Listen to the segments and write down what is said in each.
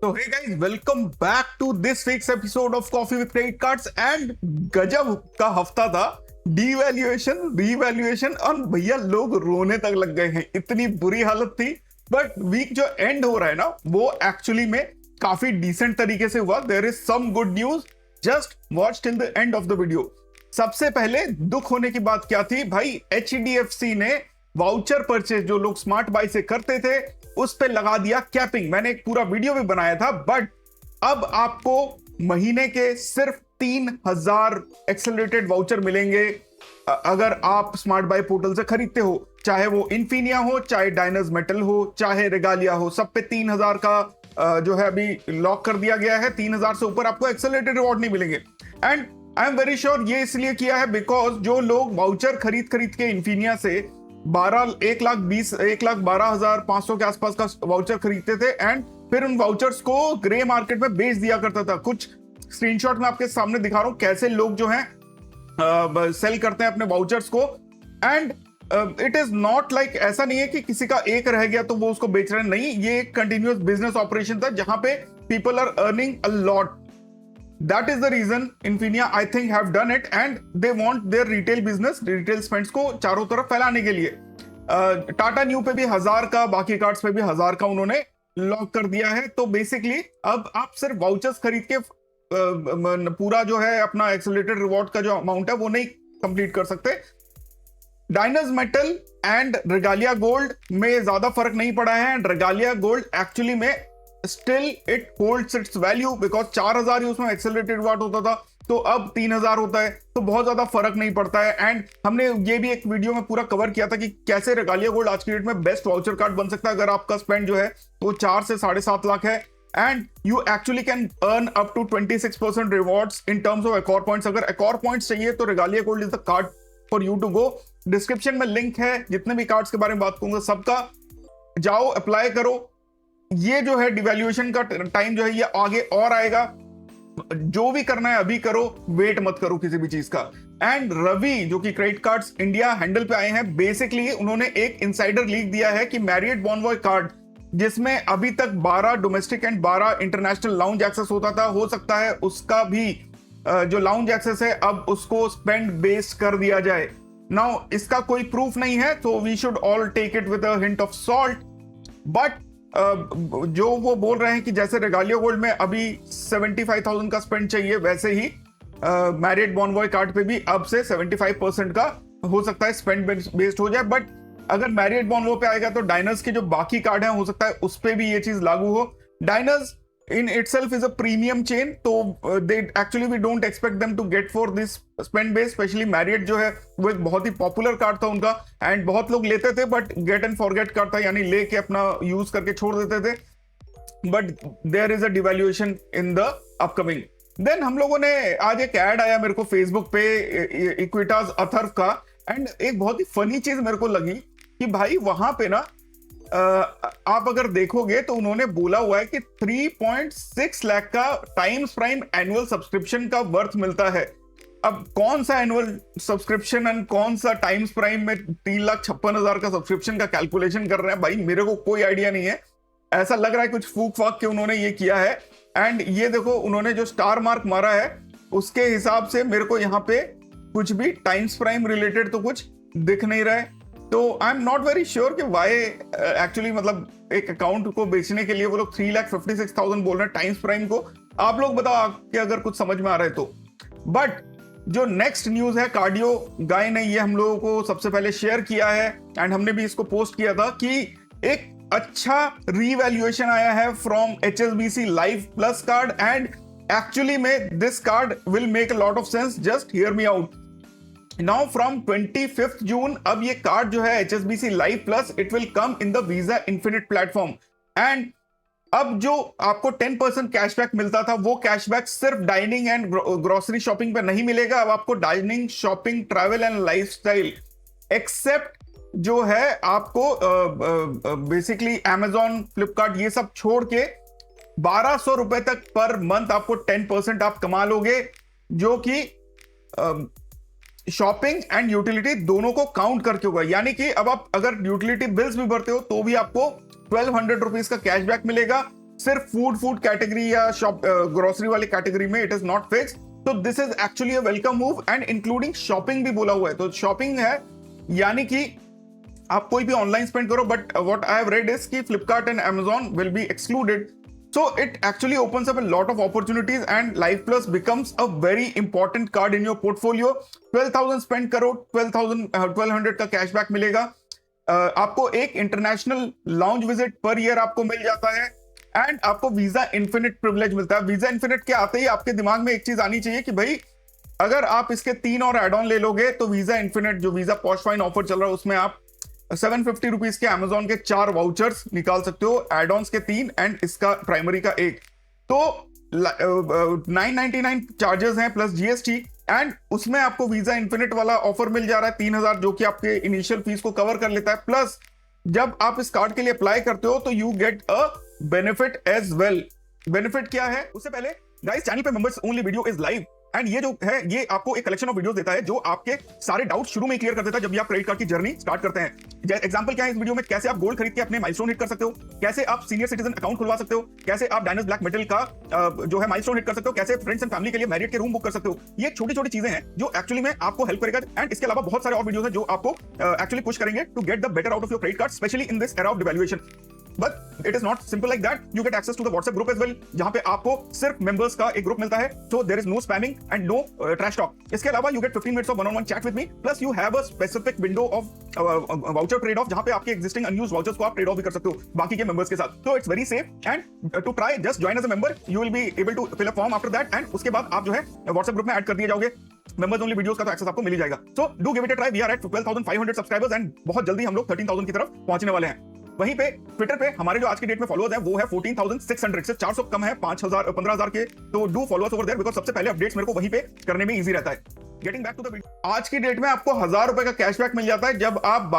तो hey guys, welcome back to this week's episode of coffee with credit cards. And गजब का हफ्ता था। डीवैल्यूएशन, रीवैल्यूएशन और भैया लोग रोने तक लग गए हैं, इतनी बुरी हालत थी। बट वीक जो एंड हो रहा है ना, वो एक्चुअली में काफी डिसेंट तरीके से हुआ। There is some good news, just watch till the end of the video. सबसे पहले दुख होने की बात क्या थी भाई, HDFC ने वाउचर परचेज जो लोग स्मार्ट बाई से करते थे उस पे लगा दिया कैपिंग। मैंने एक पूरा वीडियो भी बनाया था। बट अब आपको महीने के सिर्फ 3000 एक्सेलरेटेड वाउचर मिलेंगे अगर आप स्मार्ट बाई पोर्टल से खरीदते हो। चाहे वो इन्फिनिया हो, चाहे डायनर्स मेटल हो, चाहे रेगालिया हो, सब पे 3000 का जो है अभी लॉक कर दिया गया है। 3000 से ऊपर आपको एक्सेलरेटेड रिवॉर्ड नहीं मिलेंगे। And I am very sure ये इसलिए किया है बिकॉज जो लोग वाउचर खरीद के इन्फिनिया से 1,12,500 के आसपास का वाउचर खरीदते थे एंड फिर उन वाउचर्स को ग्रे मार्केट में बेच दिया करता था। कुछ स्क्रीनशॉट में आपके सामने दिखा रहा हूं कैसे लोग जो हैं सेल करते हैं अपने वाउचर्स को। And it is not like, ऐसा नहीं है कि किसी का एक रह गया तो वो उसको बेच रहे हैं, नहीं, ये एक कंटिन्यूअस बिजनेस ऑपरेशन था जहां पे people are earning a lot. That is the reason Infinia I think have done it and they want their retail business, retail spends को चारों तरफ फैलाने के लिए। टाटा न्यू पे भी 1000 का, बाकी कार्ड्स पे भी 1000 का उन्होंने लॉक कर दिया है। तो बेसिकली अब आप सिर्फ वाउचर्स खरीद के पूरा जो है अपना एक्सेलरेटेड रिवॉर्ड का जो अमाउंट है वो नहीं कंप्लीट कर सकते। Diners metal and Regalia gold में ज्यादा फर्क नहीं पड़ा है। एंड रेगालिया गोल्ड एक्चुअली में still it holds it's value because 4000 ही उसमें एक्सेलरेटेड रिवॉर्ड होता था, तो अब 3000 होता है, तो बहुत ज्यादा फर्क नहीं पड़ता है। एंड हमने ये भी एक वीडियो में पूरा कवर किया था कि कैसे रेगालिया गोल्ड आज की डेट में बेस्ट वाउचर कार्ड बन सकता है अगर आपका स्पेंड जो है वो 4 से 7.5 लाख है। And you actually can earn up to 26% rewards in terms of Accor points. अगर एकॉर पॉइंट्स चाहिए तो Regalia Gold is the card for you to go. Description में लिंक है, जितने भी कार्ड्स के बारे में बात करूंगा सबका जाओ अप्लाई करो। ये जो है डिवैल्यूएशन का टाइम जो है ये आगे और आएगा। जो भी करना है अभी करो, वेट मत करो किसी भी चीज का। एंड रवि जो कि क्रेडिट कार्ड्स इंडिया हैंडल पे आए हैं, बेसिकली उन्होंने एक इनसाइडर लीक दिया है कि मैरियट बॉनवॉय कार्ड जिसमें अभी तक 12 domestic and 12 international lounge access होता था, हो सकता है उसका भी जो लाउंज एक्सेस है अब उसको स्पेंड बेस्ड कर दिया जाए। नाउ इसका कोई प्रूफ नहीं है, तो we should all take it with a hint of salt. But जो वो बोल रहे हैं कि जैसे रेगालिया गोल्ड में अभी 75,000 का स्पेंड चाहिए, वैसे ही मैरियट बॉनवॉय कार्ड पे भी अब से 75% का हो सकता है स्पेंड बेस्ड हो जाए। बट अगर मैरियट बॉनवॉय पे आएगा तो डायनर्स के जो बाकी कार्ड हैं हो सकता है उस पे भी ये चीज लागू हो। Diners in itself is a premium chain, तो they actually we don't expect them to get for this spend base, especially Marriott जो है वो एक बहुत ही पॉपुलर कार्ड था उनका एंड बहुत लोग लेते थे, but get and forget card था, यानी लेके अपना यूज करके छोड़ देते थे। But there is a devaluation in the upcoming. Then हम लोगों ने आज एक ऐड आया मेरे को फेसबुक पे इक्विटास अथर्व का, एंड एक बहुत ही फनी चीज मेरे को लगी कि भाई वहां पे ना आप अगर देखोगे तो उन्होंने बोला हुआ है कि 3.6 लाख का टाइम्स प्राइम एनुअल सब्सक्रिप्शन का वर्थ मिलता है। अब कौन सा एनुअल सब्सक्रिप्शन एंड कौन सा टाइम्स प्राइम में 3,56,000 का सब्सक्रिप्शन का कैलकुलेशन कर रहे हैं भाई, मेरे को कोई आइडिया नहीं है। ऐसा लग रहा है कुछ फूक फाक के उन्होंने ये किया है। एंड ये देखो उन्होंने जो स्टार मार्क मारा है उसके हिसाब से मेरे को यहाँ पे कुछ भी टाइम्स प्राइम रिलेटेड तो कुछ दिख नहीं रहा है। तो I am not very sure कि वाई एक्चुअली, मतलब एक अकाउंट को बेचने के लिए वो लोग 3,56,000 बोल रहे हैं टाइम्स प्राइम को। आप लोग बताओ आपके अगर कुछ समझ में आ रहा है तो। बट जो नेक्स्ट न्यूज है, कार्डियो गाय ने ये हम लोगों को सबसे पहले शेयर किया है एंड हमने भी इसको पोस्ट किया था कि एक अच्छा रीवैल्यूएशन आया है from HSBC life plus card. And actually में this card will make a lot of sense, just hear me out. Now from 25th June अब ये कार्ड जो है HSBC life plus, it will come in the Visa Infinite platform. And अब जो आपको 10% cashback मिलता था वो कैशबैक सिर्फ डाइनिंग एंड ग्रोसरी शॉपिंग पे नहीं मिलेगा। अब आपको dining, shopping, travel and lifestyle except जो है आपको बेसिकली Amazon, फ्लिपकार्ट ये सब छोड़ के 1200 रुपए तक पर मंथ आपको 10% आप कमा लोगे, जो कि शॉपिंग एंड यूटिलिटी दोनों को काउंट करके होगा। यानी कि अब आप अगर यूटिलिटी बिल्स भी भरते हो तो भी आपको 1200 रुपीज का कैशबैक मिलेगा। सिर्फ फूड कैटेगरी या शॉप ग्रोसरी वाले कैटेगरी में इट इज नॉट फिक्स। तो this is actually a welcome move and including shopping भी बोला हुआ है। तो शॉपिंग है यानी कि आप कोई भी ऑनलाइन स्पेंड करो, but what I have read is कि Flipkart and Amazon will be excluded. So it actually opens up a lot of opportunities and Life Plus becomes a very important card in your portfolio। 12,000 spend करो, 1200 का cashback मिलेगा। आपको एक international lounge visit per year आपको मिल जाता है and आपको visa infinite privilege मिलता है। वीजा इन्फिनिट के आते ही आपके दिमाग में एक चीज आनी चाहिए कि भाई अगर आप इसके 3 और एड ऑन ले लोगे तो वीजा इन्फिनिट जो वीजा पॉश फाइन ऑफर चल रहा है उसमें आप 750 रुपीज के Amazon के 4 वाउचर्स निकाल सकते हो, एड ऑन्स के 3 एंड इसका प्राइमरी का 1। तो 999 चार्जेस हैं प्लस जीएसटी एंड उसमें आपको वीजा इन्फिनिट वाला ऑफर मिल जा रहा है 3000, जो कि आपके इनिशियल फीस को कवर कर लेता है। प्लस जब आप इस कार्ड के लिए अप्लाई करते हो तो you get a benefit as well. Benefit क्या है? उससे पहले गाइस, चैनल पे members only video is live and ये जो है ये आपको एक कलेक्शन ऑफ वीडियोस देता है जो आपके सारे डाउट शुरू में क्लियर कर देता है जब भी आप क्रेडिट कार्ड की जर्नी स्टार्ट करते हैं। एग्जांपल क्या है इस वीडियो में? कैसे आप गोल्ड खरीद के अपने माइलस्टोन हिट कर सकते हो, कैसे आप सीनियर सिटीजन अकाउंट खुलवा सकते हो, कैसे आप डायनस ब्लैक मेटल का जो है माइलस्टोन हिट कर सकते हो, कैसे फ्रेंड्स एंड फैमिली के लिए मैरिट के रूम बुक कर सकते हो। ये छोटी छोटी चीजें हैं जो एक्चुअली में आपको हेल्प करेगा एंड इसके अलावा बहुत सारे और वीडियोस हैं जो आपको एक्चुअली पुश करेंगे to get the better out of your credit card, specially in this era of devaluation. But it is not simple like that. You get access to the WhatsApp group as well, जहां पे आपको सिर्फ members का एक group मिलता है। So there is no spamming and no trash talk. इसके अलावा you get 15 minutes of one on one chat with me, plus you have a specific window of voucher trade off, जहां पे आपके एक्जिस्टिंग अनयूज्ड वाउचर्स को आप trade off भी कर सकते हो बाकी के मेंबर्स के साथ। तो it's very safe and to try just join as a member, you will be able to fill a form after that and उसके बाद आप जो है व्हाट्सएप ग्रुप में ऐड कर दिए जाओगे। मेंबर्स ओनली वीडियोस का तो एक्सेस आपको मिल ही जाएगा। So do give it a try. We are at 12,500 subscribers and बहुत जल्दी हम लोग 13,000 की तरफ पहुंचने वाले हैं। वहीं पे ट्विटर पे हमारे जो आज की डेट में फॉलोअर्स हैं वो है 14,600 से 400 कम है 15,000 के। तो do follow us over there because सबसे पहले अपडेट्स मेरे को वहीं पे करने में इजी रहता है। Getting back to the video, आज की डेट में आपको 1000 रुपए का कैशबैक मिल जाता है जब आप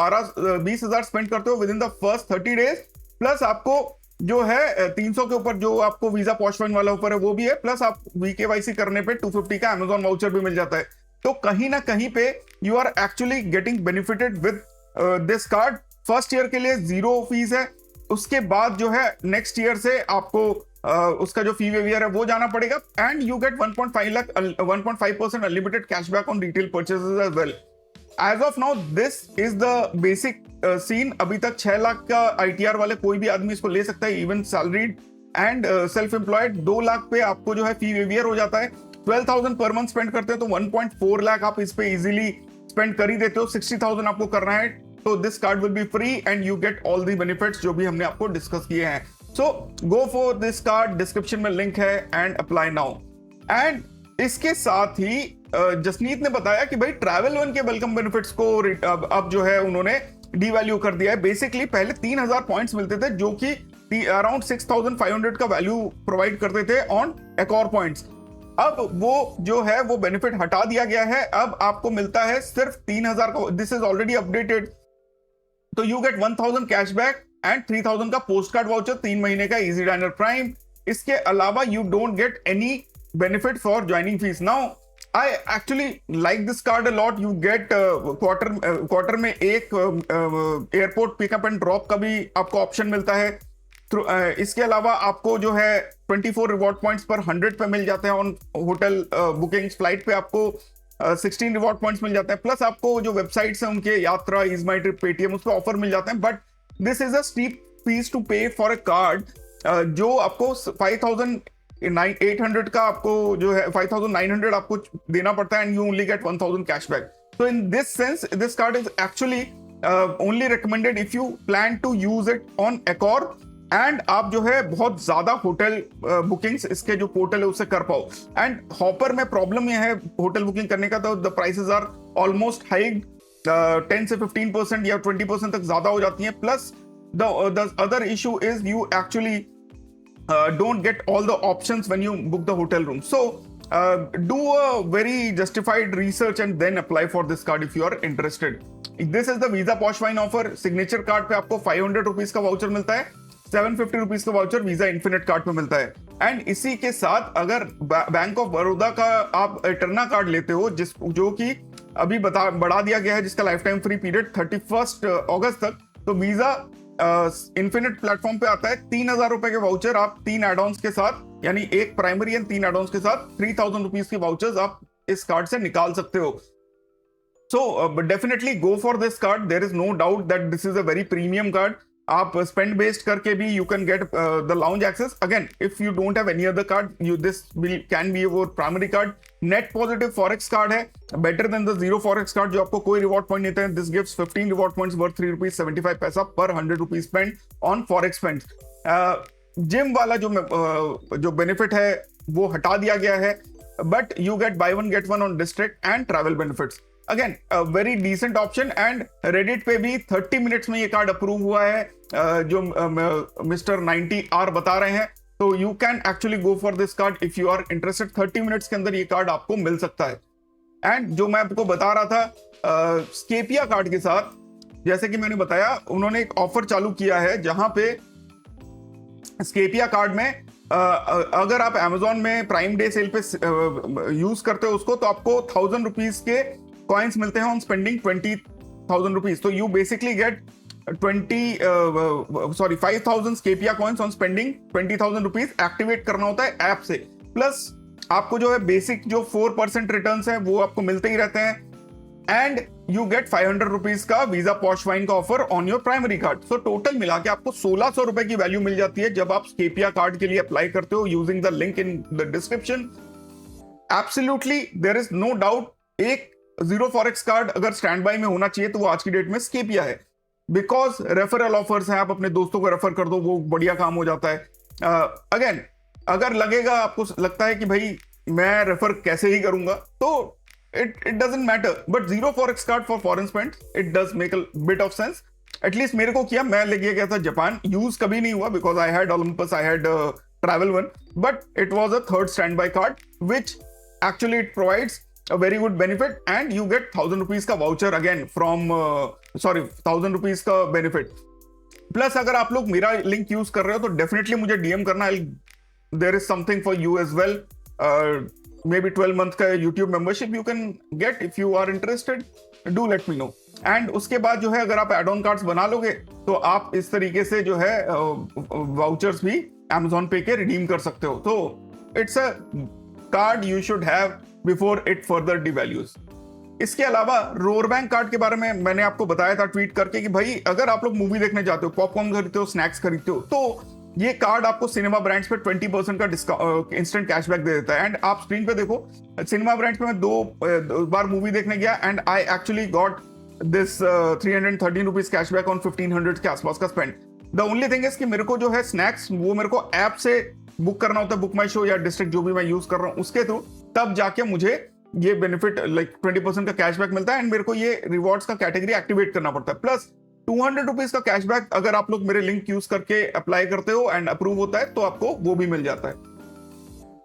20,000 स्पेंड करते हो with in the first 30 days. Plus आपको जो है 300 के ऊपर जो आपको वीजा पॉश फाइन वाला ऑफर है वो भी है, प्लस आप वीकेवाईसी करने पे 250 का Amazon वाउचर भी मिल जाता है। तो कहीं ना कहीं पे you are actually getting benefited with this card. First year के लिए 0 फीस है, उसके बाद जो है नेक्स्ट ईयर से आपको उसका जो फी वेवियर है वो जाना पड़ेगा and you get 1.5% unlimited cashback on retail purchases as well. As of now this is the basic scene. अभी तक 6 लाख का ITR वाले कोई भी आदमी इसको ले सकता है, even salaried and self employed. 2 lakh पे आपको जो है फी वेवियर हो जाता है। 12,000 पर मंथ स्पेंड करते हैं तो 1.4 लाख आप इस पे इजीली स्पेंड कर ही देते हो। 60,000 आपको करना है तो this card will be free and you get all the benefits जो भी हमने आपको डिस्कस किए हैं। So go for this card, description में लिंक है एंड अप्लाई नाउ। एंड इसके साथ ही जसनीत ने बताया कि भाई ट्रैवल वन के वेलकम बेनिफिट्स को अब जो है उन्होंने डीवैल्यू कर दिया है। बेसिकली पहले 3,000 पॉइंट्स मिलते थे जो कि अराउंड 6,500 का वैल्यू प्रोवाइड करते थे ऑन एकॉर पॉइंट्स। अब वो जो है वो बेनिफिट हटा दिया गया है, अब आपको मिलता है सिर्फ 3,000 का। This is already updated. तो यू गेट 1,000 कैशबैक एंड 3,000 का पोस्ट कार्ड वाउचर 3 महीने का इजी डाइनर प्राइम। इसके अलावा you don't get any benefit for joining fees. Now I actually like this card a lot. You get quarter में एक airport pickup and drop का भी आपको ऑप्शन मिलता है। इसके अलावा आपको जो है 24 रिवॉर्ड पॉइंट्स पर 100 पे मिल जाते हैं ऑन होटल बुकिंग्स। फ्लाइट पे आपको 16 रिवॉर्ड पॉइंट्स मिल जाते हैं। प्लस आपको जो वेबसाइट्स हैं उनके यात्रा, इज माई ट्रिप, पेटीएम, उस पर ऑफर मिल जाते हैं। But this is a steep fee to pay for a card जो आपको 5,800 का आपको जो है 5,900 आपको देना पड़ता है and you only get 1,000 cashback. So in this sense, this card is actually only recommended if you plan to use it on Accor and आप जो है बहुत ज्यादा होटल बुकिंग्स इसके जो पोर्टल है उससे कर पाओ। एंड हॉपर में प्रॉब्लम यह है होटल बुकिंग करने का, तो the prices are almost hiked 10 से 15% या 20% तक ज्यादा हो जाती हैं। Plus the other issue is you actually don't get all the options when you book the hotel room. So do a very justified research and then apply for this card if you are interested. This is the Visa Posh Fine offer. Signature card पे आपको 500 rupees का voucher मिलता है, 750 rupees का voucher visa Infinite card पे मिलता है। And इसी के साथ अगर बैंक ऑफ बड़ौदा का आप इटरना कार्ड लेते हो जो कि अभी बढ़ा दिया गया है, जिसका लाइफ टाइम फ्री पीरियड 31 अगस्त तक, तो वीजा इन्फिनिट प्लेटफॉर्म पे आता है 3,000 रुपए के वाउचर आप 3 एड ऑन्स के साथ, यानी एक प्राइमरी एंड 3 एड ऑन्स के साथ 3,000 रुपीज के वाउचर्स आप इस कार्ड से निकाल सकते हो. So definitely go for this card. There is no doubt that this is a very premium card. आप spend based करके भी you can get the lounge access. Again, if you don't have any other card, this can be your primary card. Net positive forex card है, better than the zero forex card जो आपको कोई reward point नहीं देता है. This gives 15 reward points worth 3 rupees 75 पैसा per 100 rupees spent on forex spends. Gym वाला जो बेनिफिट है वो हटा दिया गया है, but you get buy one get one on district and travel benefits. Again very decent option. And Reddit पे भी 30 मिनट्स में ये कार्ड अप्रूव हुआ है, जो मिस्टर 90R बता रहे हैं. तो you can actually go for this card if you are interested. 30 minutes के अंदर ये कार्ड आपको मिल सकता है. एंड जो मैं आपको बता रहा था स्केपिया कार्ड के साथ, जैसे कि मैंने बताया, उन्होंने एक ऑफर चालू किया है जहां पे स्केपिया कार्ड में अगर आप Amazon में प्राइम डे सेल पे यूज करते हो उसको, तो आपको 1,000 रुपीज के कॉइन्स मिलते हैं ऑन स्पेंडिंग 20,000 रुपीज. तो you basically get 5,000 Scapia coins on spending 20,000 rupees. Activate करना होता है ऐप से. प्लस आपको जो है बेसिक जो 4% रिटर्न है वो आपको मिलते ही रहते हैं. एंड यू गेट 500 रुपीज का वीजा पॉश वाइन का offer on your primary card. So total मिला के आपको 1,600 रुपए की वैल्यू मिल जाती है जब आप स्केपिया कार्ड के लिए अप्लाई करते हो using the link in the description. Absolutely there is no doubt एक जीरो फॉरेक्स कार्ड अगर स्टैंड बाय में होना चाहिए तो वो आज की डेट में स्केपिया है. बिकॉज रेफरल ऑफर्स हैं, आप अपने दोस्तों को रेफर कर दो, वो बढ़िया काम हो जाता है. अगेन अगर लगेगा, आपको लगता है कि भाई मैं रेफर कैसे ही करूंगा, तो it doesn't matter, but zero forex card for foreign spends it does make a bit of sense. At least मेरे को किया, मैं लेके गया था जापान, यूज कभी नहीं हुआ because I had Olympus, I had travel one, but it was a third stand by card which actually it provides a very good benefit and you get 1,000 rupees का voucher again from 1,000 rupees का benefit. Plus अगर आप लोग मेरा link use कर रहे हो तो डेफिनेटली मुझे डीएम करना. There is something for you as well. maybe 12 month का YouTube membership you can get if you are interested. Do let me know. And उसके बाद जो है अगर आप एड ऑन कार्ड्स बना लोगे तो आप इस तरीके से जो है वाउचर्स भी Amazon पे के रिडीम कर सकते हो. तो it's a card you should have before it further devalues. इसके अलावा रोर बैंक कार्ड के बारे में मैंने आपको बताया था ट्वीट करके कि भाई अगर आप लोग मूवी देखने जाते हो, पॉपकॉर्न खरीदते हो, स्नैक्स खरीदते हो, तो ये कार्ड आपको सिनेमा ब्रांड्स पे 20% का डिस्काउंट इंस्टेंट कैशबैक दे देता है. एंड आप स्क्रीन पे देखो, सिनेमा ब्रांड्स पे मैं दो बार मूवी देखने गया and I actually got this 313 rupees cashback on 1,500 के आसपास का spend. The only thing is कि मेरे को जो है स्नैक्स वो मेरे को ऐप से बुक करना होता है, बुक माई शो या डिस्ट्रिक्ट जो भी मैं यूज कर रहा हूँ उसके थ्रू, तब जाके मुझे ये बेनिफिट लाइक 20% का कैशबैक मिलता है एंड मेरे को ये रिवॉर्ड्स का कैटेगरी एक्टिवेट करना पड़ता है. प्लस 200 रुपीज का कैशबैक अगर आप लोग मेरे लिंक यूज करके अप्लाई करते हो एंड अप्रूव होता है तो आपको वो भी मिल जाता है.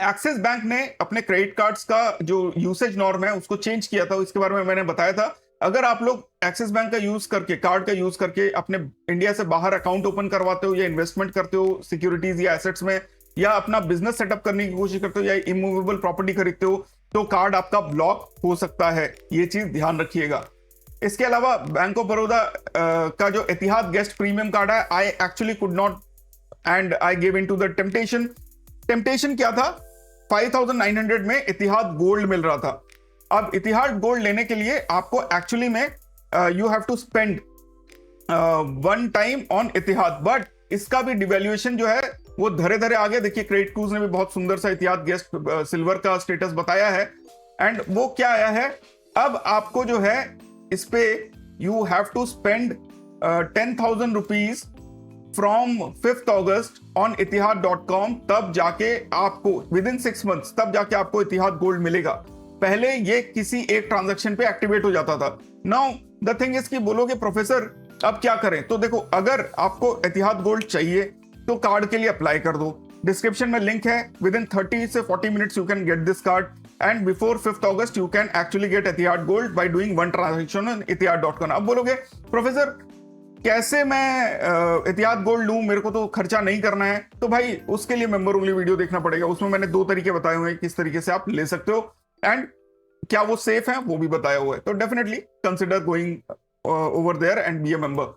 एक्सिस बैंक ने अपने क्रेडिट कार्ड्स का जो यूसेज नॉर्म है उसको चेंज किया था, इसके बारे में मैंने बताया था. अगर आप लोग एक्सिस बैंक का यूज करके, कार्ड का यूज करके अपने इंडिया से बाहर अकाउंट ओपन करवाते हो या इन्वेस्टमेंट करते हो सिक्योरिटीज या एसेट्स में, या अपना बिजनेस सेटअप करने की कोशिश करते हो या इमूवेबल प्रॉपर्टी खरीदते हो, तो कार्ड आपका ब्लॉक हो सकता है. ये चीज ध्यान रखिएगा. इसके अलावा बैंक ऑफ बड़ौदा का जो एतिहाद गेस्ट प्रीमियम कार्ड है, I actually could not and I give into the temptation क्या था, 5,900 में एतिहाद गोल्ड मिल रहा था. अब एतिहाद गोल्ड लेने के लिए आपको एक्चुअली में you have to spend one time on Etihad, but इसका भी डिवैल्यूएशन जो है वो धरे धरे आ गया. देखिए क्रेडिट क्रूज ने भी बहुत सुंदर सा एतिहाद गेस्ट सिल्वर का स्टेटस बताया है. एंड वो क्या आया है, अब आपको जो है इस पे you have to spend 10,000 rupees from 5th August on etihad.com, तब जाके आपको विद इन 6 months तब जाके आपको एतिहाद गोल्ड मिलेगा. पहले ये किसी एक ट्रांजैक्शन पे एक्टिवेट हो जाता था. नाउ द थिंग इज कि बोलोगे प्रोफेसर अब क्या करें, तो देखो अगर आपको एतिहाद गोल्ड चाहिए तो कार्ड के लिए अप्लाई कर दो. डिस्क्रिप्शन में लिंक है. विद इन 30 से 40 minutes you can get this card and before 5th August you can actually get Etihad gold by doing one transaction on etihad.com. अब बोलोगे प्रोफेसर कैसे मैं एतिहाद गोल्ड लूं, मेरे को तो खर्चा नहीं करना है, तो भाई उसके लिए मेंबर ओनली वीडियो देखना पड़ेगा. उसमें मैंने 2 तरीके बताए हुए हैं किस तरीके से आप ले सकते हो एंड क्या वो सेफ है वो भी बताया हुआ है. तो definitely consider going over there and be a member.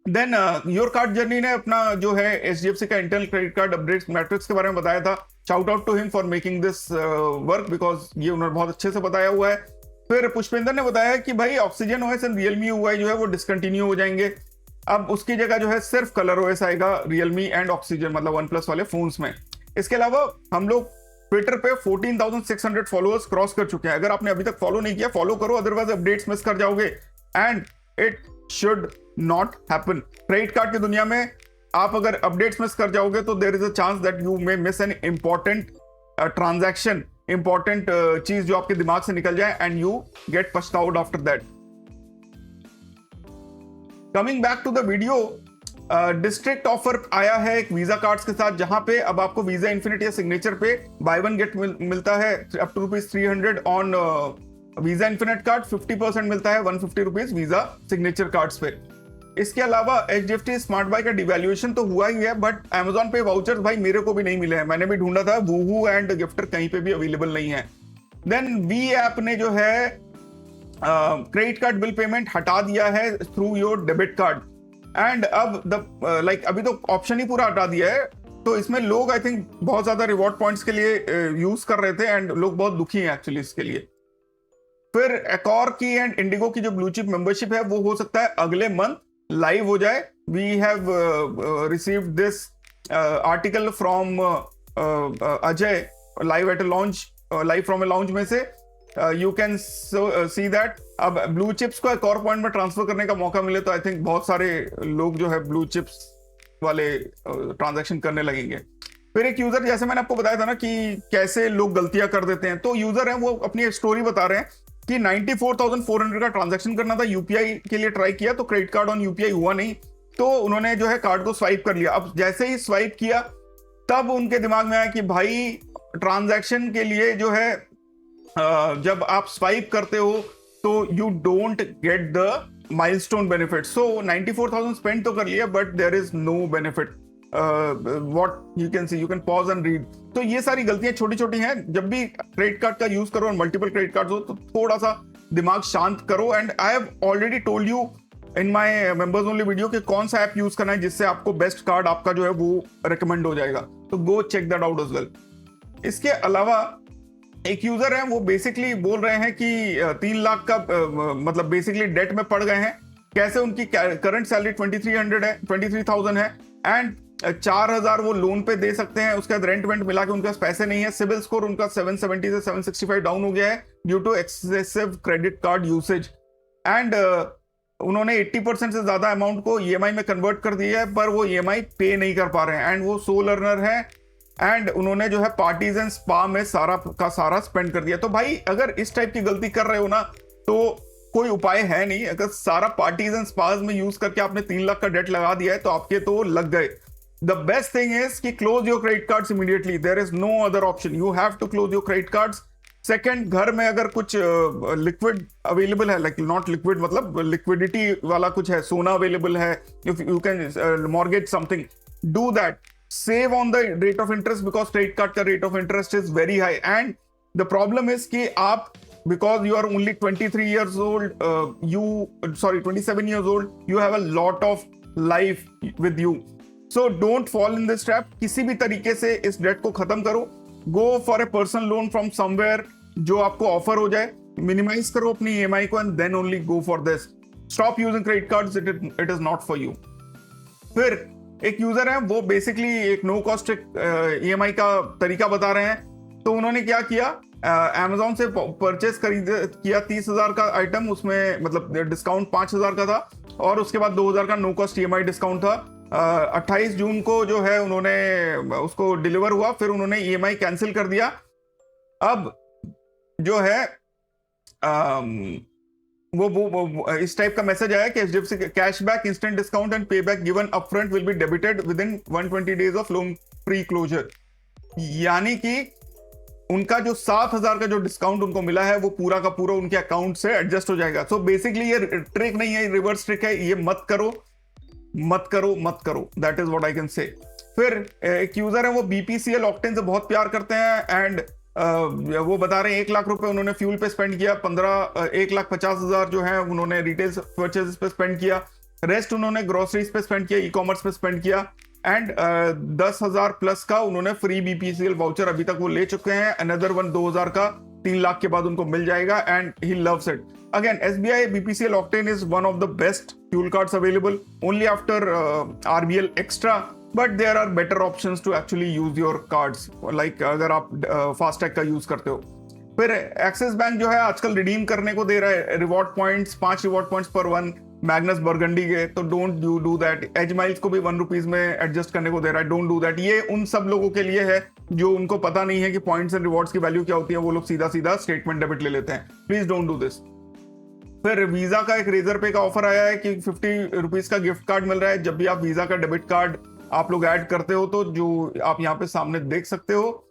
Then your card journey ने अपना जो है एचडीएफसी का internal credit card update matrix के बारे में बताया था। Shout out to him for making this work, because ये उन्होंने बहुत अच्छे से बताया हुआ है। फिर पुष्पेंद्र ने बताया कि भाई oxygen OS and Realme UI जो है वो डिसकंटिन्यू हो जाएंगे, अब उसकी जगह जो है सिर्फ कलर ओएस आएगा रियलमी एंड ऑक्सीजन मतलब वन प्लस वाले फोन्स में। इसके अलावा हम लोग ट्विटर पे 14,600 फॉलोअर्स क्रॉस कर चुके हैं। अगर आपने अभी तक फॉलो नहीं किया फॉलो करो, अदरवाइज अपडेट्स मिस कर जाओगे and it should not happen. Credit card की दुनिया में आप अगर अपडेट्स मिस कर जाओगे तो there is a chance that you may miss an important transaction, important चीज जो आपके दिमाग से निकल जाए एंड यू गेट पछताउड after that. Coming back to the video, District offer आया है एक वीजा कार्ड्स के साथ, जहां पे अब आपको वीजा इन्फिनिटी या सिग्नेचर पे बाय वन गेट मिलता है up to ₹300 on Visa Infinite card, 50% मिलता है ₹150 वीजा सिग्नेचर कार्ड्स पे। इसके अलावा एचडीएफसी स्मार्ट बाय का डिवैल्यूएशन तो हुआ ही है, बट अमेजॉन पे वाउचर्स भाई मेरे को भी नहीं मिले हैं, मैंने भी ढूंढा था, वूहू एंड गिफ्टर कहीं पे भी अवेलेबल नहीं है। देन वी ऐप ने जो है क्रेडिट कार्ड बिल पेमेंट हटा दिया है through your debit card and अब द अभी तो ऑप्शन ही पूरा हटा दिया है, तो इसमें लोग आई थिंक बहुत ज्यादा रिवॉर्ड पॉइंट्स के लिए यूज कर रहे थे एंड लोग बहुत दुखी हैं एक्चुअली इसके लिए। फिर एकॉर की एंड इंडिगो की जो ब्लू चिप मेंबरशिप है वो हो सकता है अगले मंथ लाइव हो जाए। We have received this article from Ajay live at a launch, live from a launch में से यू कैन सी दैट अब ब्लू चिप्स को एक और पॉइंट में ट्रांसफर करने का मौका मिले तो आई थिंक बहुत सारे लोग जो है ब्लू चिप्स वाले ट्रांजैक्शन करने लगेंगे। फिर एक यूजर, जैसे मैंने आपको बताया था ना कि कैसे लोग गलतियां कर देते हैं, तो यूजर है वो अपनी एक स्टोरी बता रहे हैं कि 94,400 का ट्रांजैक्शन करना था, यूपीआई के लिए ट्राई किया तो क्रेडिट कार्ड ऑन यूपीआई हुआ नहीं, तो उन्होंने जो है कार्ड को स्वाइप कर लिया। अब जैसे ही स्वाइप किया तब उनके दिमाग में आया कि भाई ट्रांजैक्शन के लिए जो है जब आप स्वाइप करते हो तो you don't get the milestone benefit. So 94,000 spend तो कर लिया but there is no benefit, what you can see, you can pause and read. तो ये सारी गलतियां छोटी छोटी हैं, जब भी क्रेडिट कार्ड का यूज करो और मल्टीपल क्रेडिट कार्ड हो तो थोड़ा सा दिमाग शांत करो। And I have already told you in my members only video कि कौन सा ऐप यूज करना है जिससे आपको बेस्ट कार्ड आपका जो है वो रिकमेंड हो जाएगा, तो go check that out as well. इसके अलावा एक यूजर है वो बेसिकली बोल रहे हैं कि 3 लाख का मतलब बेसिकली डेट में पड़ गए हैं। कैसे? उनकी करंट सैलरी 23,000 है एंड 4,000 वो लोन पे दे सकते हैं, उसके बाद रेंट वेंट मिला के उनके पास पैसे नहीं है। सिविल स्कोर उनका 770 से 765 डाउन हो गया है due to excessive credit card usage and उन्होंने 80% से ज्यादा अमाउंट को ईएमआई में कन्वर्ट कर दिया है, पर वो ईएमआई पे नहीं कर पा रहे हैं एंड वो सोल अर्नर है एंड उन्होंने जो है पार्टीज एंड स्पा में सारा का सारा स्पेंड कर दिया। तो भाई अगर इस टाइप की गलती कर रहे हो ना तो कोई उपाय है नहीं। अगर सारा पार्टीज एंड स्पाज में यूज करके आपने 3 लाख का डेट लगा दिया है तो आपके तो लग गए। द बेस्ट थिंग इज कि close your credit cards immediately, there is no other option, you have to close your credit cards. Second, घर में अगर कुछ लिक्विड अवेलेबल है, लाइक नॉट लिक्विड मतलब लिक्विडिटी वाला कुछ है, सोना अवेलेबल है, if you can mortgage something, do that. Save on the rate of interest because credit card का rate of interest is very high and the problem is कि आप because you are only 27 years old, you have a lot of life with you, so don't fall in this trap। किसी भी तरीके से इस date को खत्म करो, go for a personal loan from somewhere जो आपको ऑफर हो जाए, मिनिमाइज करो अपनी ईएमआई को and then only go for this, stop using credit cards, it is not for you। फिर एक यूजर है वो बेसिकली एक नो कॉस्ट ईएमआई का तरीका बता रहे हैं। तो उन्होंने क्या किया, अमेजोन से परचेस किया 30,000 का आइटम, उसमें मतलब डिस्काउंट 5,000 का था और उसके बाद 2,000 का नो कॉस्ट ईएमआई डिस्काउंट था। 28 जून को जो है उन्होंने उसको डिलीवर हुआ, फिर उन्होंने ईएमआई कैंसिल कर दिया। अब जो है वो इस टाइप का मैसेज आया कि HDFC cashback instant discount and payback given upfront will be debited within 120 days of loan pre closure. यानी कि उनका जो 7,000 का जो डिस्काउंट उनको मिला है वो पूरा का पूरा उनके अकाउंट से एडजस्ट हो जाएगा। सो बेसिकली ये ट्रिक नहीं है, रिवर्स ट्रिक है, ये मत करो मत करो मत करो, that is what I can say. फिर एक यूजर है वो बीपीसीएल ऑक्टेन से बहुत प्यार करते हैं एंड वो बता रहे हैं 1 लाख रुपए उन्होंने फ्यूल पे स्पेंड किया, 1,50,000 जो है उन्होंने रिटेल परचेज पे स्पेंड किया रेस्ट उन्होंने ग्रोसरीज पे स्पेंड किया, ई कॉमर्स पे स्पेंड किया, एंड 10,000 प्लस का उन्होंने फ्री बीपीसीएल वाउचर अभी तक वो ले चुके हैं। अनदर वन 2,000 का 3 लाख के बाद उनको मिल जाएगा, and he loves it. Again SBI BPCL Octane is one of the best fuel cards available, only after RBL Extra, but there are better options to actually use your cards, like अगर आप FASTag का use करते हो। फिर axis bank जो है आजकल redeem करने को दे रहा है रिवॉर्ड पॉइंट्स, 5 रिवॉर्ड पॉइंट्स पर 1 मैग्नस बर्गंडी के, तो don't you do that. As miles को भी 1 रुपीज में एडजस्ट करने को दे रहा है, डोंट डू दैट। ये उन सब लोगों के लिए है जो उनको पता नहीं है कि पॉइंट्स एंड रिवॉर्ड्स की वैल्यू क्या होती है, वो लोग सीधा सीधा स्टेटमेंट डेबिट ले लेते हैं। Please don't do this. फिर वीजा का एक रेजर पे का ऑफर आया है कि 50 रुपीज का गिफ्ट कार्ड मिल रहा है जब भी आप वीजा का डेबिट कार्ड आप लोग ऐड करते हो, तो जो आप यहाँ पे सामने देख सकते हो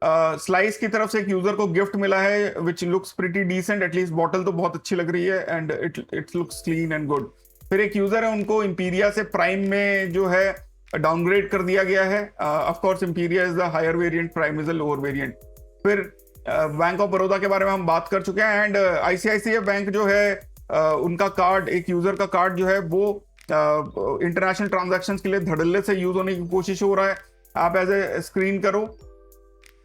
स्लाइस की तरफ से एक यूजर को गिफ्ट मिला है which looks pretty decent, at least bottle तो बहुत अच्छी लग रही है and it looks clean and good. फिर एक यूजर है उनको इंपीरिया से प्राइम में जो है डाउनग्रेड कर दिया गया है। Of course Imperia is the higher variant, Prime is the lower variant. फिर बैंक ऑफ बड़ौदा के बारे में हम बात कर चुके हैं, एंड ICICI बैंक जो है उनका कार्ड, एक यूजर का कार्ड जो है वो इंटरनेशनल ट्रांजैक्शंस के लिए धड़ल्ले से यूज होने की कोशिश हो रहा है। आप एज ए स्क्रीन करो।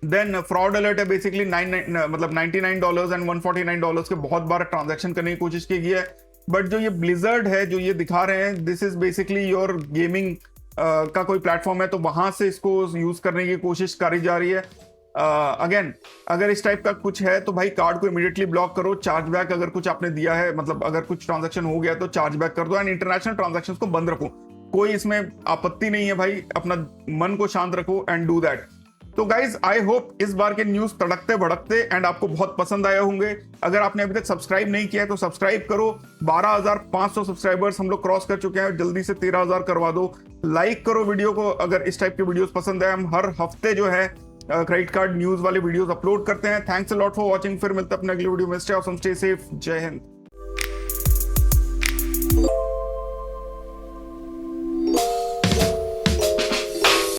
देन फ्रॉड अलर्ट है, बेसिकली $99 एंड $149 के बहुत बार ट्रांजैक्शन करने की कोशिश की गई है। बट जो ये ब्लिजर्ड है जो ये दिखा रहे हैं, this is basically your gaming का कोई प्लेटफॉर्म है, तो वहां से इसको यूज करने की कोशिश करी जा रही है। अगेन अगर इस टाइप का कुछ है तो भाई कार्ड को इमीडिएटली ब्लॉक करो। चार्ज बैक अगर कुछ आपने दिया है, मतलब अगर कुछ ट्रांजैक्शन हो गया तो चार्ज बैक कर दो, एंड इंटरनेशनल ट्रांजैक्शंस को बंद रखो। कोई इसमें आपत्ति नहीं है भाई, अपना मन को शांत रखो एंड डू दैट। तो गाइज आई होप इस बार के न्यूज तड़कते भड़कते एंड आपको बहुत पसंद आए होंगे। अगर आपने अभी तक सब्सक्राइब नहीं किया है तो सब्सक्राइब करो। 12,500 सब्सक्राइबर्स हम लोग क्रॉस कर चुके हैं, जल्दी से 13,000 करवा दो। लाइक करो वीडियो को अगर इस टाइप के वीडियोस पसंद है। हम हर हफ्ते जो है क्रेडिट कार्ड न्यूज वाले वीडियोस अपलोड करते हैं। Thanks a lot for watching. फिर मिलते हैं अपने अगले वीडियो में। Stay awesome, stay safe. जय हिंद।